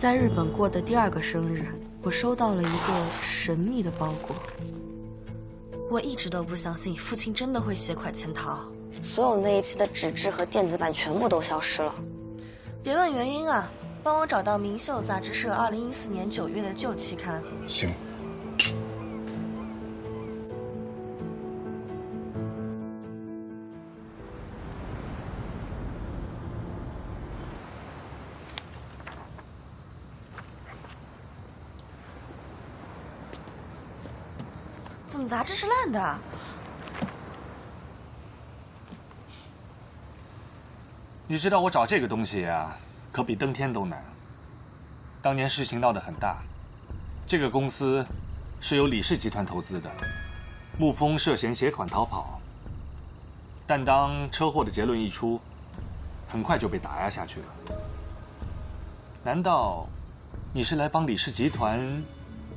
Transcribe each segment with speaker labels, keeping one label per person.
Speaker 1: 在日本过的第2个生日，我收到了一个神秘的包裹。
Speaker 2: 我一直都不相信父亲真的会携款潜逃，
Speaker 3: 所有那一期的纸质和电子版全部都消失了。
Speaker 2: 别问原因啊，帮我找到《明秀》杂志社2014年9月的旧期刊。
Speaker 4: 行。
Speaker 2: 怎么杂志是烂的？
Speaker 5: 你知道我找这个东西啊，可比登天都难。当年事情闹得很大，这个公司是由李氏集团投资的，沐风涉嫌携款逃跑，但当车祸的结论一出，很快就被打压下去了。难道你是来帮李氏集团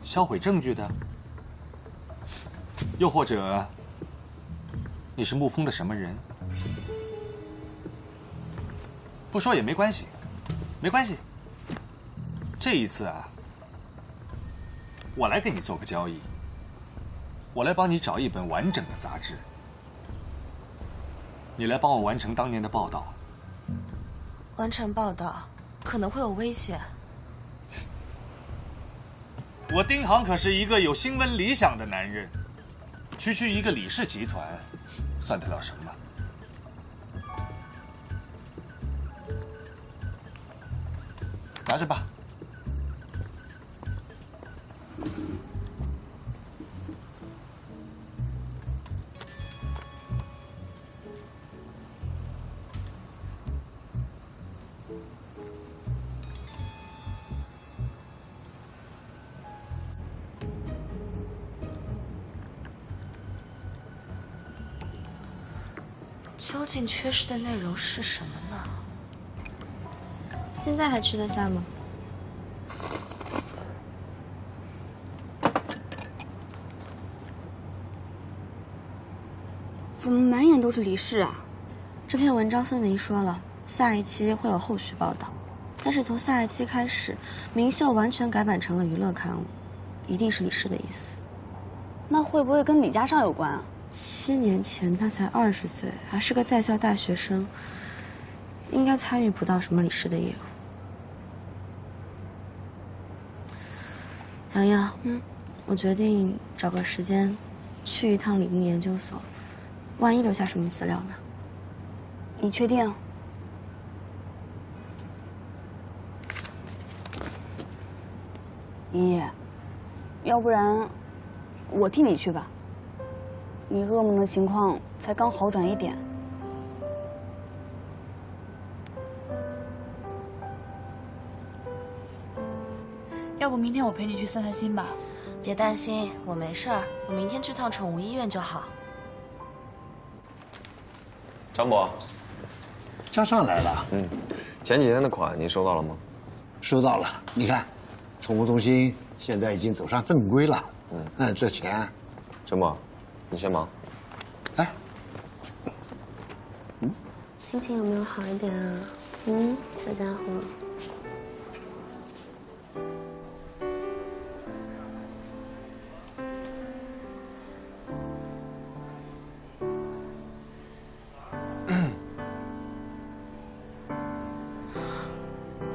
Speaker 5: 销毁证据的？又或者，你是沐风的什么人？不说也没关系，没关系。这一次啊，我来跟你做个交易，我来帮你找一本完整的杂志，你来帮我完成当年的报道。
Speaker 2: 完成报道可能会有危险。
Speaker 5: 我丁航可是一个有新闻理想的男人。区一个李氏集团，算得了什么？拿着吧。
Speaker 2: 究竟缺失的内容是什么呢？
Speaker 3: 现在还吃得下吗？
Speaker 6: 怎么满眼都是李氏啊？
Speaker 3: 这篇文章分明说了，下一期会有后续报道，但是从下一期开始，明秀完全改版成了娱乐刊物，一定是李氏的意思。
Speaker 6: 那会不会跟李家尚有关啊
Speaker 3: ？7年前他才20岁，还是个在校大学生，应该参与不到什么李氏的业务。洋洋，我决定找个时间去一趟理工研究所，万一留下什么资料呢？
Speaker 6: 你确定？依依，要不然我替你去吧。你噩梦的情况才刚好转一点。
Speaker 7: 要不明天我陪你去散散心吧？
Speaker 2: 别担心，我没事儿，我明天去趟宠物医院就好。
Speaker 8: 张伯，
Speaker 4: 家尚来了。
Speaker 8: 前几天的款您收到了吗？
Speaker 4: 收到了，你看，宠物中心现在已经走上正规了。这钱，
Speaker 8: 张伯，你先忙。
Speaker 4: 哎，
Speaker 3: 心情有没有好一点啊？小家伙。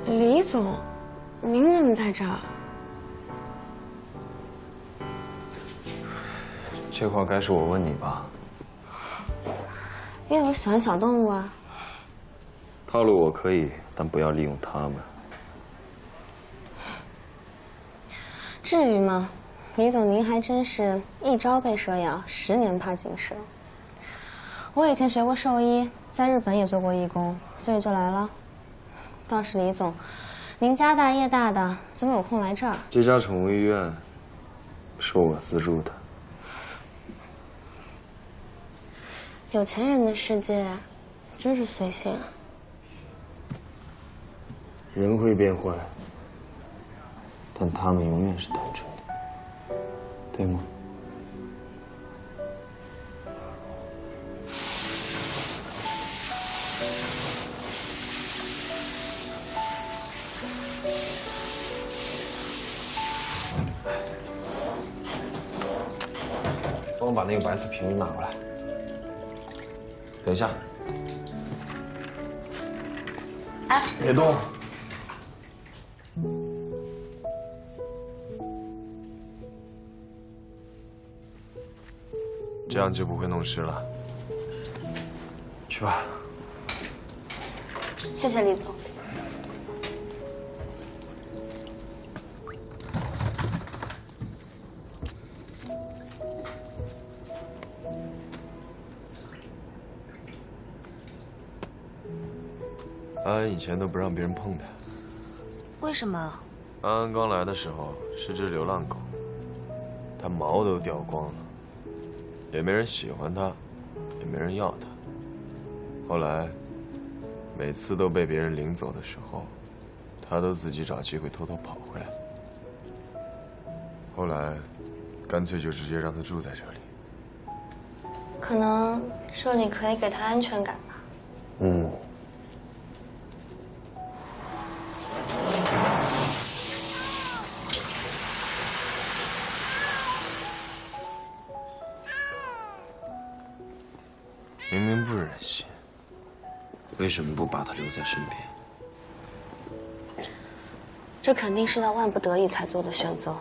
Speaker 3: 李总，您怎么在这儿？
Speaker 8: 这话该是我问你吧？
Speaker 3: 因为我喜欢小动物啊。
Speaker 8: 套路我可以，但不要利用它们。
Speaker 3: 至于吗？李总，您还真是一朝被蛇咬，10年怕井绳。我以前学过兽医，在日本也做过义工，所以就来了。倒是李总，您家大业大的，怎么有空来这儿？
Speaker 8: 这家宠物医院是我资助的。
Speaker 3: 有钱人的世界真是随性啊。
Speaker 8: 人会变坏，但他们永远是单纯的，对吗？帮我把那个白色瓶子拿过来。等一下。
Speaker 3: 哎，
Speaker 8: 别动。这样就不会弄湿了。去吧。
Speaker 3: 谢谢李总。
Speaker 8: 安安以前都不让别人碰它。
Speaker 2: 为什么？
Speaker 8: 安安刚来的时候是只流浪狗，它毛都掉光了，也没人喜欢它，也没人要它。后来，每次都被别人领走的时候，它都自己找机会偷偷跑回来。后来，干脆就直接让它住在这里。
Speaker 3: 可能这里可以给他安全感吧。
Speaker 8: 嗯。明明不忍心，为什么不把他留在身边？
Speaker 3: 这肯定是他万不得已才做的选择。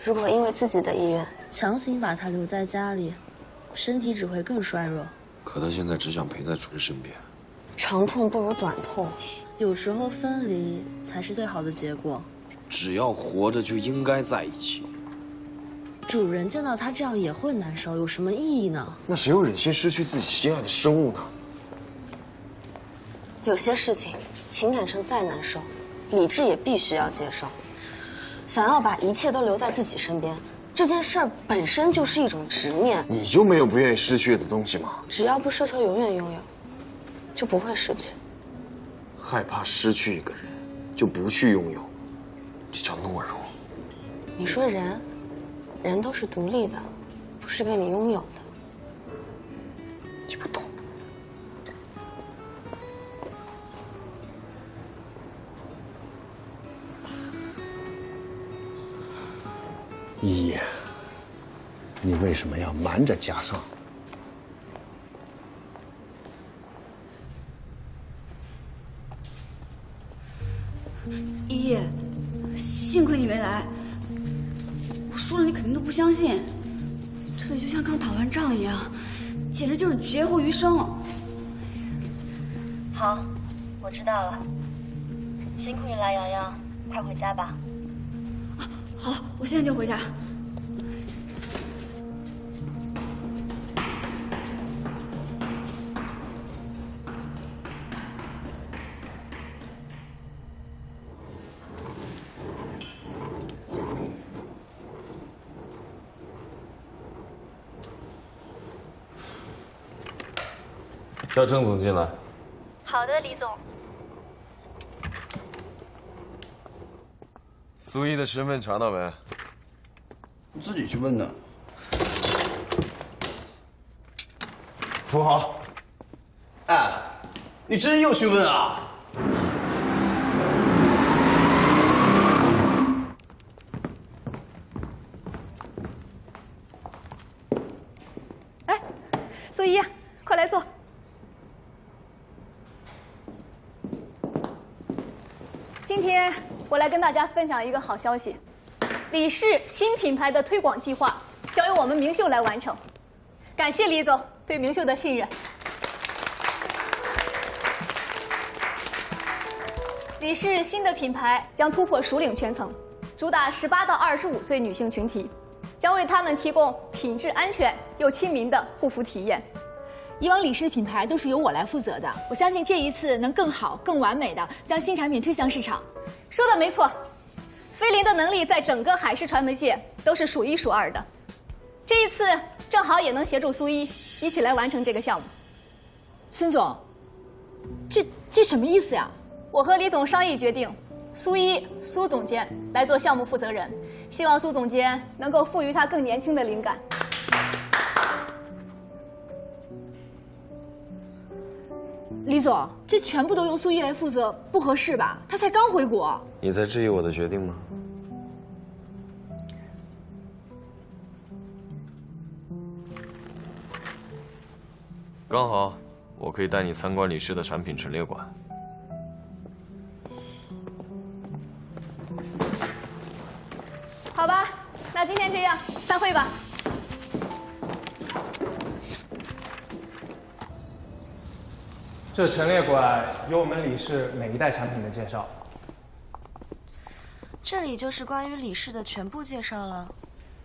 Speaker 3: 如果因为自己的意愿强行把他留在家里，身体只会更衰弱。
Speaker 8: 可他现在只想陪在主人身边。
Speaker 3: 长痛不如短痛，有时候分离才是最好的结果。
Speaker 8: 只要活着就应该在一起。
Speaker 3: 主人见到他这样也会难受，有什么意义呢？
Speaker 8: 那谁又忍心失去自己心爱的生物呢？
Speaker 3: 有些事情，情感上再难受，理智也必须要接受。想要把一切都留在自己身边，这件事儿本身就是一种执念。
Speaker 8: 你就没有不愿意失去的东西吗？
Speaker 3: 只要不奢求永远拥有，就不会失去。
Speaker 8: 害怕失去一个人，就不去拥有，这叫懦弱。
Speaker 3: 你说人都是独立的，不是给你拥有的。你不懂。
Speaker 4: 一叶，你为什么要瞒着家上？
Speaker 7: 一叶，幸亏你没来，我说了你肯定都不相信。这里就像刚打完仗一样，简直就是劫后余生。
Speaker 3: 好，我知道了。辛苦你了，洋洋，快回家吧。
Speaker 7: 好，我现在就回家。
Speaker 8: 叫郑总进来。
Speaker 3: 好的，李总。
Speaker 8: 苏一的身份查到没？
Speaker 4: 自己去问的。
Speaker 9: 扶好。哎，你真又去问啊？
Speaker 10: 哎，苏一，快来坐。今天我来跟大家分享一个好消息，李氏新品牌的推广计划交由我们明秀来完成。感谢李总对明秀的信任。李氏新的品牌将突破熟龄圈层，主打18到25岁女性群体，将为她们提供品质安全又亲民的护肤体验。
Speaker 11: 以往李氏的品牌都是由我来负责的，我相信这一次能更好、更完美的将新产品推向市场。
Speaker 10: 说的没错，菲林的能力在整个海事传媒界都是数1数2的。这一次正好也能协助苏一一起来完成这个项目。
Speaker 11: 孙总，这什么意思呀？
Speaker 10: 我和李总商议决定，苏总监来做项目负责人，希望苏总监能够赋予他更年轻的灵感。
Speaker 11: 李总，这全部都由苏一来负责，不合适吧？他才刚回国。
Speaker 8: 你在质疑我的决定吗？刚好，我可以带你参观李氏的产品陈列馆。
Speaker 10: 好吧，那今天这样，散会吧。
Speaker 12: 这陈列馆有我们李氏每一代产品的介绍。
Speaker 2: 这里就是关于李氏的全部介绍了。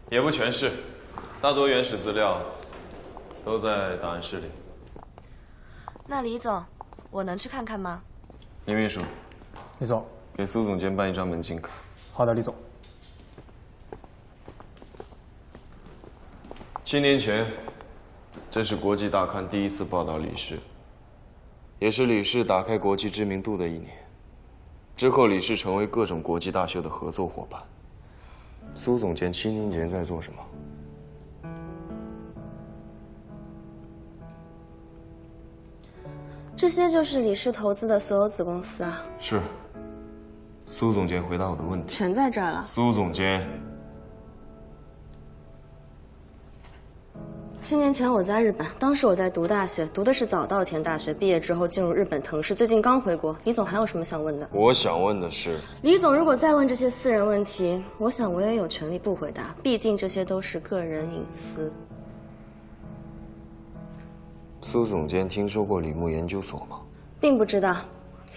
Speaker 8: 也不全是，大多原始资料都在档案室里。
Speaker 2: 那李总，我能去看看吗？
Speaker 8: 林秘书，
Speaker 12: 李总，
Speaker 8: 给苏总监办一张门禁卡。
Speaker 12: 好的，李总。
Speaker 8: 7年前，这是国际大刊第一次报道李氏，也是李氏打开国际知名度的一年。之后，李氏成为各种国际大秀的合作伙伴。苏总监7年前在做什么？
Speaker 3: 这些就是李氏投资的所有子公司啊。
Speaker 8: 是。苏总监回答我的问题。
Speaker 3: 全在这儿了。
Speaker 8: 苏总监。
Speaker 3: 7年前我在日本，当时我在读大学，读的是早稻田大学，毕业之后进入日本藤氏，最近刚回国。李总还有什么想问的？
Speaker 8: 我想问的是，
Speaker 3: 李总如果再问这些私人问题，我想我也有权利不回答，毕竟这些都是个人隐私。
Speaker 8: 苏总监听说过李牧研究所吗？
Speaker 3: 并不知道，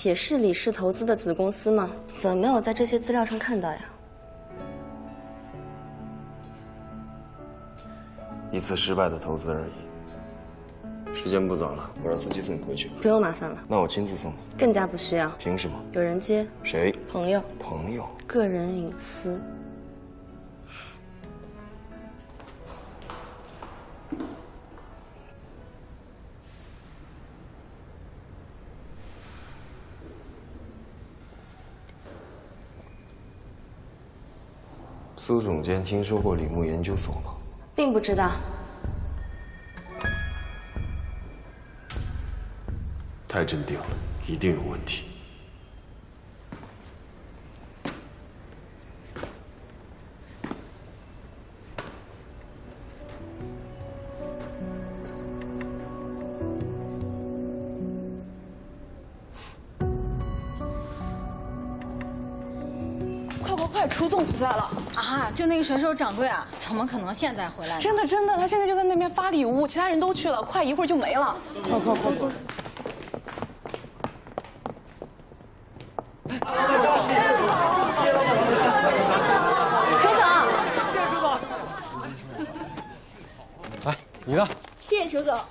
Speaker 3: 也是李氏投资的子公司吗？怎么没有在这些资料上看到呀？
Speaker 8: 一次失败的投资而已。时间不早了，我让司机送你回去。
Speaker 3: 不用麻烦了。
Speaker 8: 那我亲自送你。
Speaker 3: 更加不需要。
Speaker 8: 凭什么？
Speaker 3: 有人接。
Speaker 8: 谁？
Speaker 3: 朋友。
Speaker 8: 朋友。
Speaker 3: 个人隐私。
Speaker 8: 苏总监听说过李牧研究所吗？
Speaker 3: 并不知道。
Speaker 8: 太镇定了，一定有问题。
Speaker 13: 快，楚总不在了啊！就那个水手掌柜啊，怎么可能现在回来呢？
Speaker 7: 真的，他现在就在那边发礼物，其他人都去了，快一会儿就没了。走。
Speaker 13: 首总，
Speaker 12: 谢谢首总。来，你的。
Speaker 13: 谢谢首总。
Speaker 12: 好。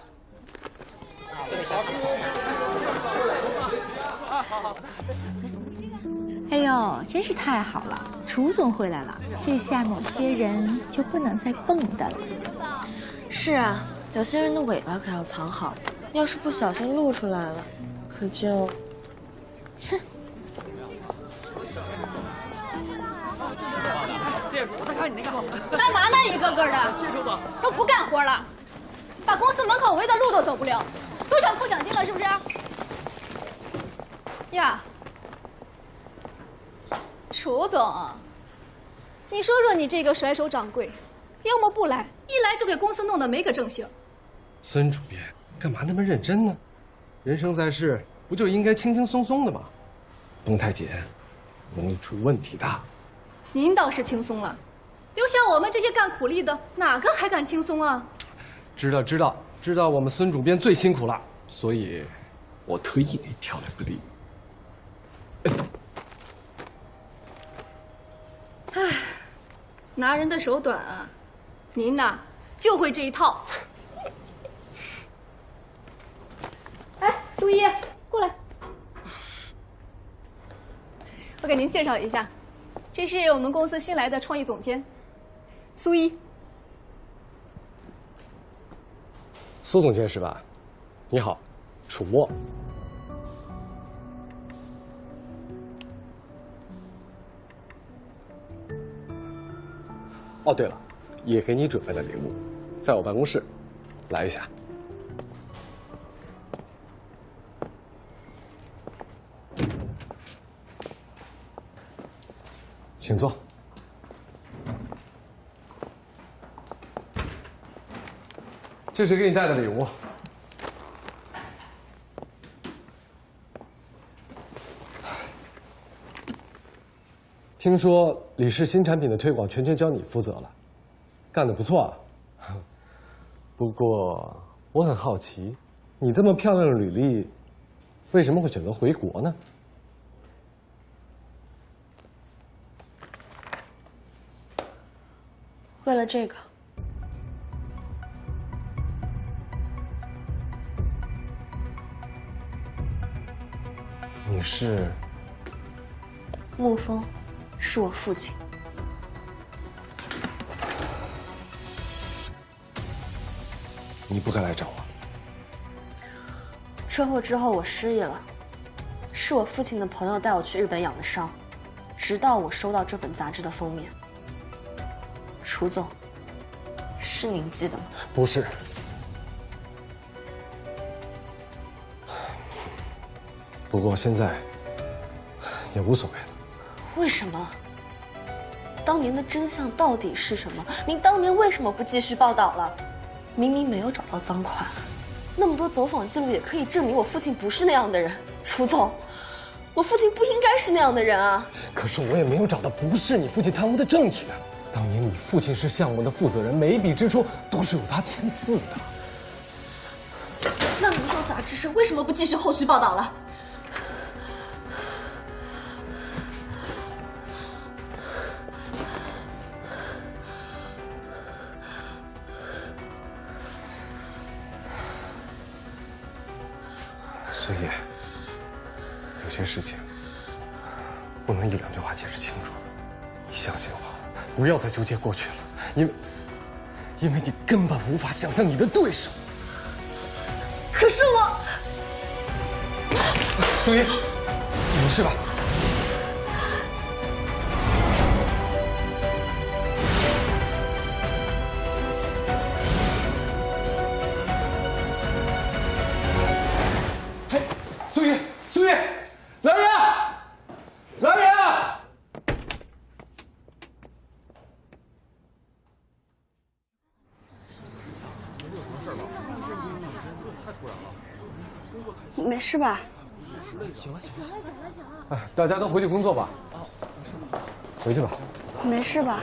Speaker 11: 哎呦，真是太好了！楚总回来了，这下某些人就不能再蹦跶了。
Speaker 3: 是啊，有些人的尾巴可要藏好，要是不小心露出来了，可就……哼！
Speaker 12: 谢谢我再看你那个。
Speaker 10: 干嘛呢？一个个的。
Speaker 12: 谢首总。
Speaker 10: 都不干活了，把公司门口围的路都走不了，都想付奖金了是不是？呀。 楚总，你说说你这个甩手掌柜，要么不来，一来就给公司弄得没个正形。
Speaker 14: 孙主编，干嘛那么认真呢？人生在世，不就应该轻轻松松的吗？绷太紧，容易出问题的。
Speaker 10: 您倒是轻松了，留下我们这些干苦力的，哪个还敢轻松啊？
Speaker 14: 知道，我们孙主编最辛苦了，所以，我特意给挑了个理。
Speaker 10: 唉，拿人的手短啊！您呐，就会这一套。哎，苏一，过来，我给您介绍一下，这是我们公司新来的创意总监，苏一。
Speaker 14: 苏总监是吧？你好，楚墨。 哦，对了，也给你准备了礼物，在我办公室，来一下。请坐。这是给你带的礼物，听说李氏新产品的推广全权交你负责了，干得不错啊。不过我很好奇，你这么漂亮的履历，为什么会选择回国呢？
Speaker 2: 为了这个。
Speaker 14: 你是？
Speaker 2: 沐风，是我父亲。
Speaker 14: 你不该来找我。
Speaker 2: 车祸之后我失忆了，是我父亲的朋友带我去日本养的伤，直到我收到这本杂志的封面。楚总，是您寄的吗？
Speaker 14: 不是。不过现在也无所谓了。
Speaker 2: 为什么？当年的真相到底是什么？您当年为什么不继续报道了？明明没有找到赃款，那么多走访记录也可以证明我父亲不是那样的人。楚总，我父亲不应该是那样的人啊！
Speaker 14: 可是我也没有找到不是你父亲贪污的证据啊！当年你父亲是项目的负责人，每一笔支出都是有他签字的。
Speaker 2: 那《明秀杂志社》为什么不继续后续报道了？
Speaker 14: 所以，有些事情不能一两句话解释清楚。你相信我，不要再纠结过去了，因为你根本无法想象你的对手。
Speaker 2: 可是我，
Speaker 14: 苏一，没事吧？苏玉，苏玉，来人啊！来人啊！
Speaker 2: 没事吧？
Speaker 14: 行了。哎，大家都回去工作吧。回去吧。
Speaker 2: 没事吧？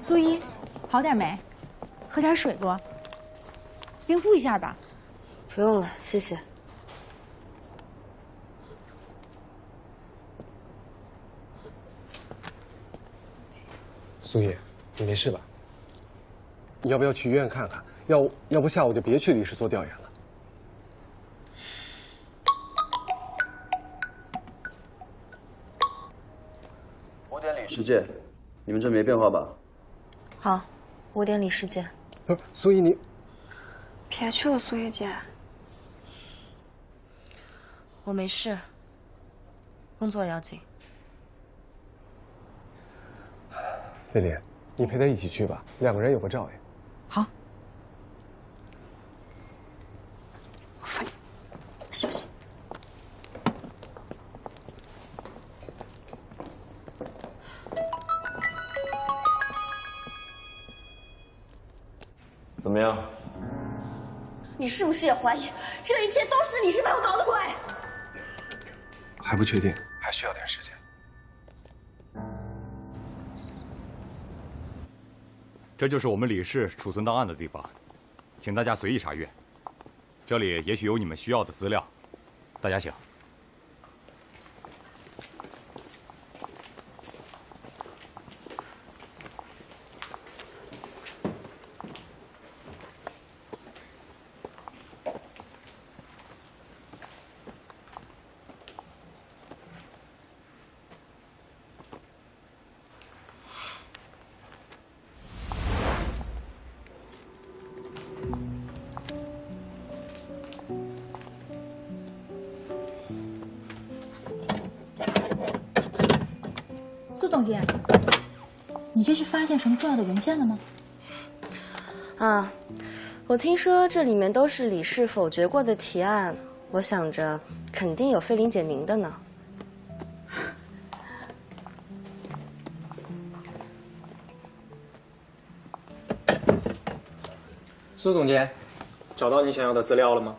Speaker 11: 苏一，好点没？喝点水不？冰敷一下吧。
Speaker 2: 不用了，谢谢。
Speaker 14: 苏叶，你没事吧？你要不要去医院看看？要不下午就别去李氏做调研了。
Speaker 15: 5点李氏见，你们这没变化吧？
Speaker 2: 好，5点李氏见。
Speaker 14: 不是，苏叶你
Speaker 2: 别去了，苏叶姐。我没事，工作要紧。
Speaker 14: 贝莲，你陪他一起去吧，2个人有个照应。
Speaker 11: 好。
Speaker 2: 我扶你，休息。
Speaker 8: 怎么样？
Speaker 2: 你是不是也怀疑这一切都是李氏帮我搞的鬼？
Speaker 14: 还不确定，还需要点时间。
Speaker 16: 这就是我们李氏储存档案的地方，请大家随意查阅。这里也许有你们需要的资料，大家请。
Speaker 11: 苏总监，你这是发现什么重要的文件了吗？
Speaker 2: 啊，我听说这里面都是李氏否决过的提案，我想着肯定有菲林姐您的呢。
Speaker 12: 苏总监，找到你想要的资料了吗？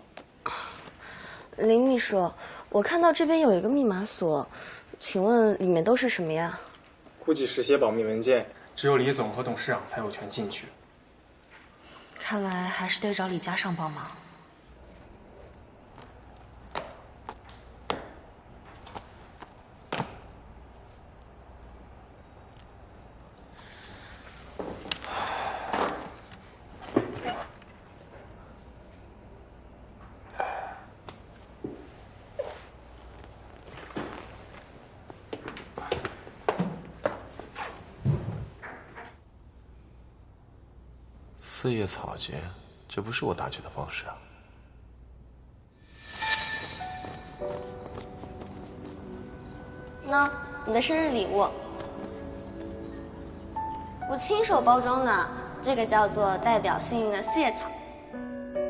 Speaker 2: 林秘书，我看到这边有一个密码锁，请问里面都是什么呀？
Speaker 12: 估计是些保密文件，只有李总和董事长才有权进去。
Speaker 1: 看来还是得找李家上帮忙。
Speaker 8: 四叶草节，这不是我打劫的方式啊！
Speaker 3: 喏，你的生日礼物，我亲手包装的，这个叫做代表幸运的四叶草。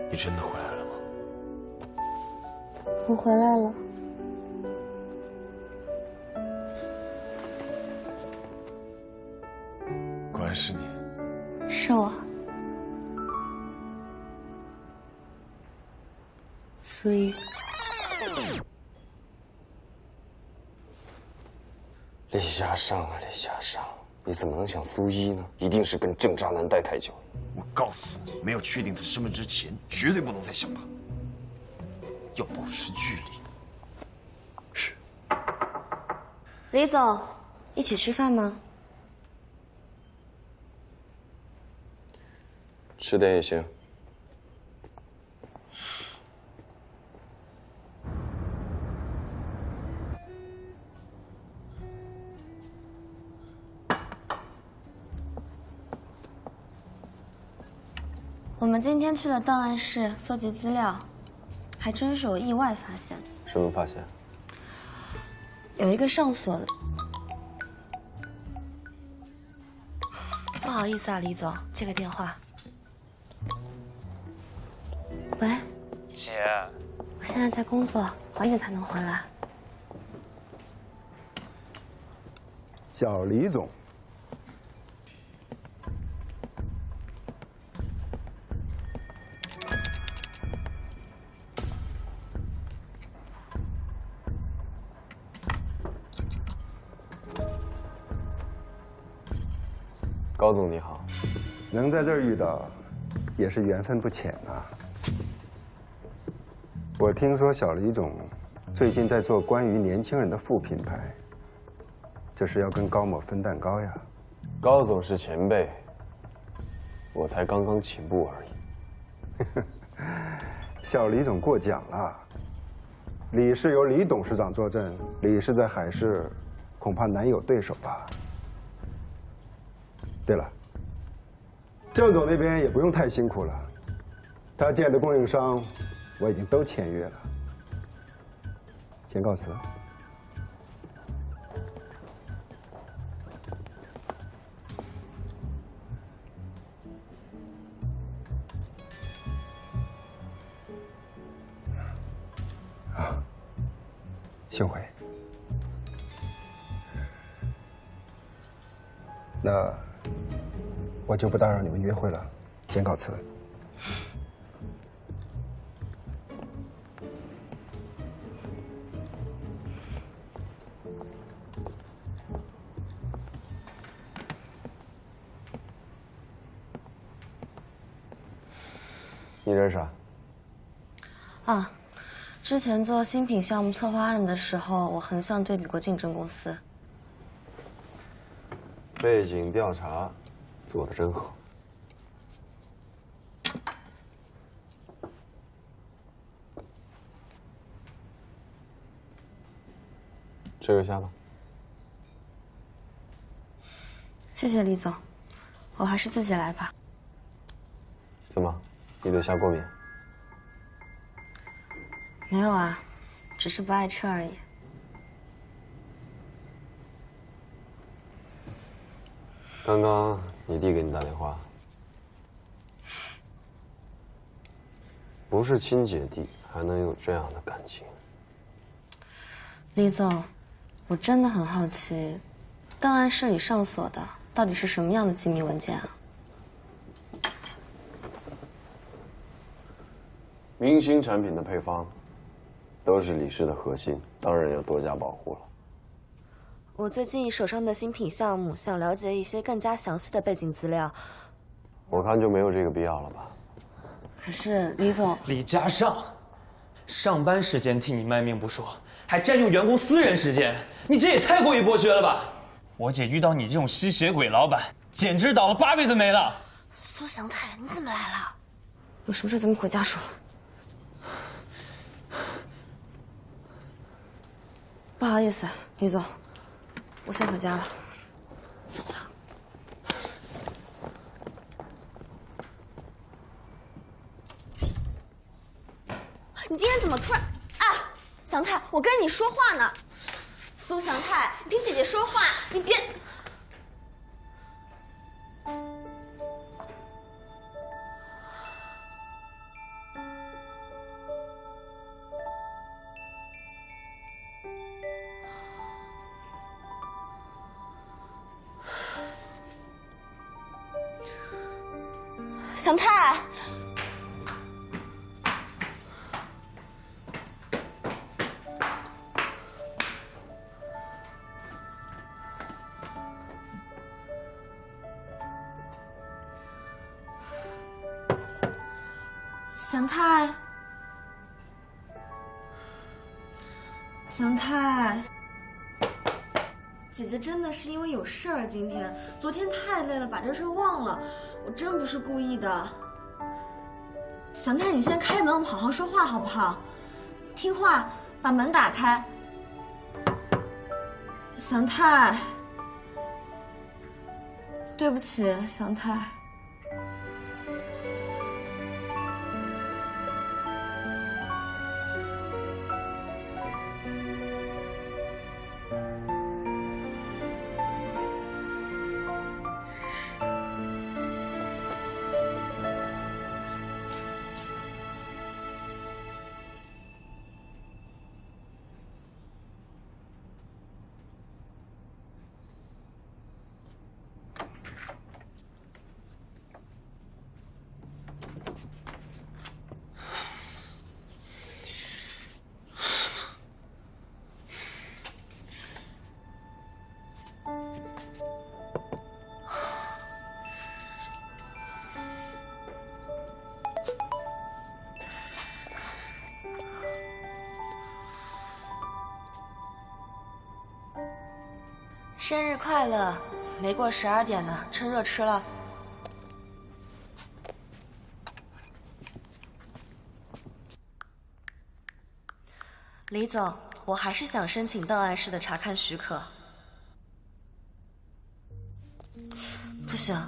Speaker 8: 你真的回来了吗？
Speaker 3: 我回来了。
Speaker 8: 果然是你。
Speaker 3: 是我。苏一。
Speaker 14: 李家尚啊，李家尚，你怎么能想苏一呢？一定是跟郑渣男待太久。
Speaker 8: 我告诉你，没有确定他身份之前，绝对不能再想他，要保持距离。是。
Speaker 3: 李总，一起吃饭吗？
Speaker 14: 迟点也行。
Speaker 3: 我们今天去了档案室搜集资料，还真是有意外发现。
Speaker 14: 什么发现？
Speaker 3: 有一个上锁的。
Speaker 1: 不好意思啊，李总，接个电话。
Speaker 3: 喂，
Speaker 12: 姐，
Speaker 3: 我现在在工作，晚点才能回来。
Speaker 17: 小李总。
Speaker 14: 高总你好，
Speaker 17: 能在这儿遇到，也是缘分不浅啊。我听说小李总最近在做关于年轻人的副品牌，这是要跟高某分蛋糕呀。
Speaker 14: 高总是前辈，我才刚刚起步而已。
Speaker 17: 小李总过奖了，李氏由李董事长坐镇，李氏在海市恐怕难有对手吧。对了，郑总那边也不用太辛苦了，他见的供应商我已经都签约了。先告辞。啊，幸会。那我就不打扰你们约会了，先告辞。
Speaker 14: 你认识啊？
Speaker 3: 啊，之前做新品项目策划案的时候，我横向对比过竞争公司。
Speaker 14: 背景调查做得真好。吃个虾吧。
Speaker 3: 谢谢李总，我还是自己来吧。
Speaker 14: 怎么，你对虾过敏？
Speaker 3: 没有啊，只是不爱吃而已。
Speaker 14: 刚刚你弟给你打电话，不是亲姐弟还能有这样的感情？
Speaker 3: 李总，我真的很好奇，档案室里上锁的到底是什么样的机密文件啊？
Speaker 14: 明星产品的配方，都是李氏的核心，当然要多加保护了。
Speaker 1: 我最近手上的新品项目，想了解一些更加详细的背景资料。
Speaker 8: 我看就没有这个必要了吧。
Speaker 1: 可是李总，
Speaker 18: 李嘉尚，上班时间替你卖命不说，还占用员工私人时间，你这也太过于剥削了吧！我姐遇到你这种吸血鬼老板，简直倒了8辈子霉了。
Speaker 1: 苏祥泰，你怎么来了？有什么事咱们回家说。不好意思，李总，我先回家了。走了。
Speaker 2: 你今天怎么突然……啊，祥泰，我跟你说话呢。苏祥泰，你听姐姐说话，你别……祥泰。
Speaker 1: 祥泰，祥泰，姐姐真的是因为有事儿，今天昨天太累了，把这事忘了，我真不是故意的。祥泰，你先开门，我们好好说话好不好？听话，把门打开。祥泰，对不起，祥泰。生日快乐！没过12点呢，趁热吃了。李总，我还是想申请档案室的查看许可。不行，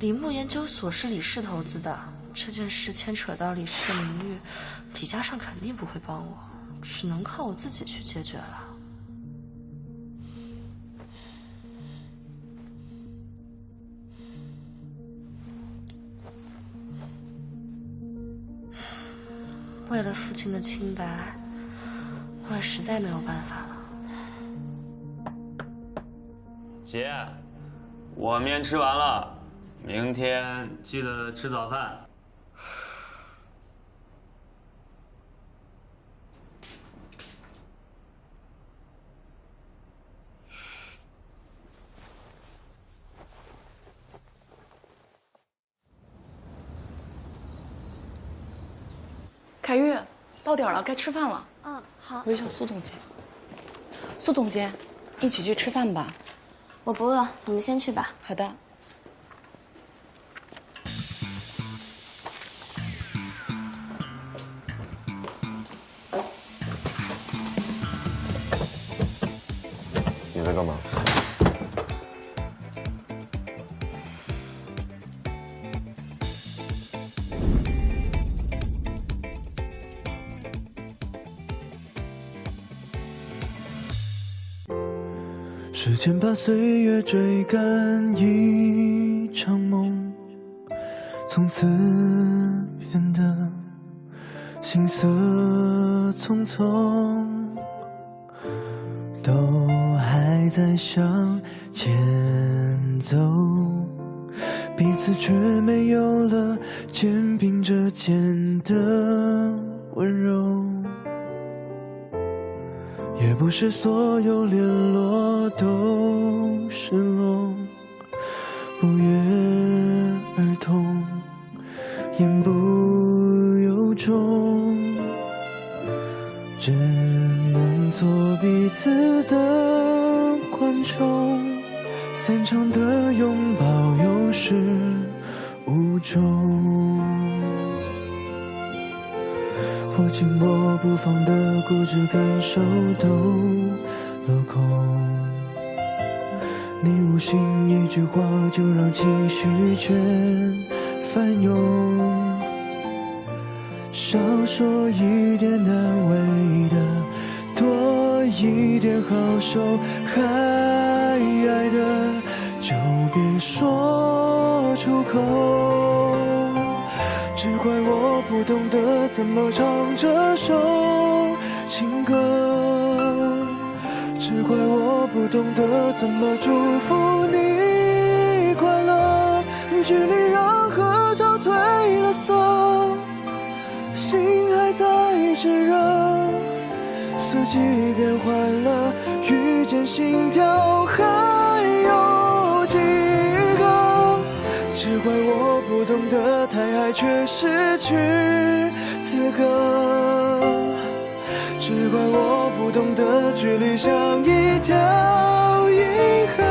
Speaker 1: 李牧研究所是李氏投资的，这件事牵扯到李氏的名誉，李嘉尚肯定不会帮我，只能靠我自己去解决了。为了父亲的清白，我也实在没有办法了。
Speaker 18: 姐，我面吃完了，明天记得吃早饭。
Speaker 13: 凯玉，到点了，该吃饭了。
Speaker 2: 嗯，好。
Speaker 13: 我叫苏总监。苏总监，一起去吃饭吧。
Speaker 1: 我不饿，你们先去吧。
Speaker 13: 好的。
Speaker 8: 你在干嘛？
Speaker 19: 时间把岁月追赶一场梦，从此变得行色匆匆，都还在向前走，彼此却没有了肩并着肩的温柔。也不是所有联络都是龙，不约而同，言不由衷，只能做彼此的观众。散场的拥抱有始无终，我紧握不放的固执感受都落空，你无心一句话就让情绪全翻涌，少说一点难为的，多一点好受，还爱的就别说出口，只怪我不懂得怎么唱这首情歌，只怪我不懂得怎么祝福你快乐，距离让合照褪了色，心还在炙热，四季变换了，遇见心跳还有几个，只怪我不懂得太爱却失去资格，只怪我不懂得距离像一条银河，